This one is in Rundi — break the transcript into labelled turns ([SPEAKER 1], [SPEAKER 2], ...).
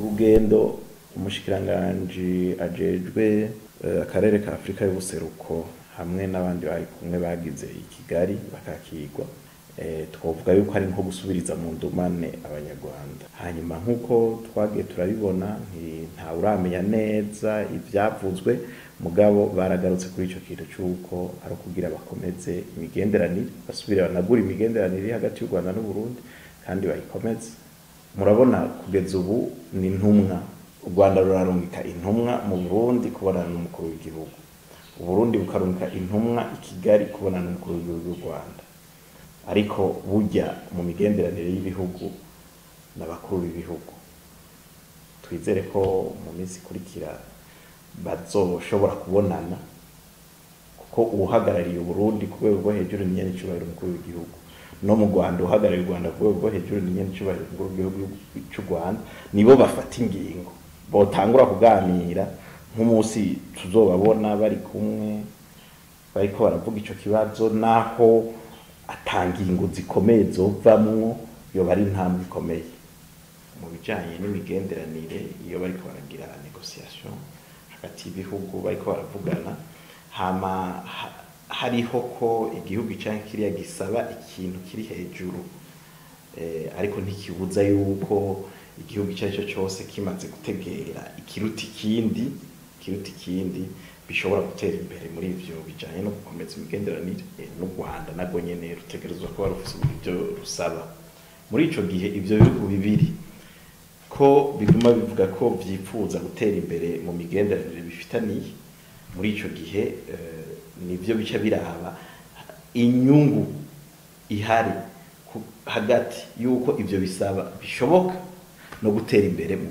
[SPEAKER 1] urugendo umushikiranganji ajejwe akarere ka Afrika y'ubuseruko hamwe n'abandi bari kumwe bagize i Kigali bakakigwa twovuga yuko ari nko gusubiriza mu ndumane abanyarwanda. Hanyuma nkuko twagiye turabibona nta uramenya neza ivyavuzwe, mugabo baragarutse kuri ico kintu cyuko ari kugira bakomeze imigenderanire, basubire banagura imigenderanire hagati y'u Rwanda n'u Burundi kandi bayikomeze. Murabona kugeza ubu ni ntumwa, u Rwanda rurarungika intumwa mu Burundi kubonana n'umukuru w'igihugu, u Burundi bukarungika intumwa i Kigali kubonana n'umukuru w'igihugu w'u Rwanda. Ariko burya mu migenderanire y'ibihugu n'abakuru b'ibihugu twizere ko mu minsi ikurikira bazoshobora kubonana, kuko uhagarariye u Burundi ku rwego rwo hejuru ni nyene cyubahiro umukuru w'igihugu, no mu Rwanda uhagarariye u Rwanda ku rwego rwo hejuru ni nyene cyubahiro umukuru w'igihugu cy'u Rwanda. Nibo bafata ingingo, botangura kuganira nk'umunsi tuzobabona bari kumwe bariko baravuga ico kibazo, naho atangingo zikomeye zovamwo yoba ari intambwe ikomeye mu bijanye n'imigenderanire. Iyo bariko baragira negotiation hagati y'ibihugu bariko baravugana, hama hariho ko igihugu canke kiriya gisaba ikintu kiri hejuru, ariko ntikibuza yuko igihugu icyo cyose kimaze gutegera ikiruta ikindi bishobora gutera imbere muri ivyo bijanye no gukomeza imigenderanire. N'u Rwanda nagwo nyene rutegerezwa kuba rufise ibyo rusaba. Muri ico gihe ivyo bihugu bibiri ko biguma bivuga ko vyipfuza gutera imbere mu migenderanire bifitaniye, muri ico gihe nivyo bica biraba inyungu ihari hagati yuko ivyo bisaba bishoboka no gutera imbere mu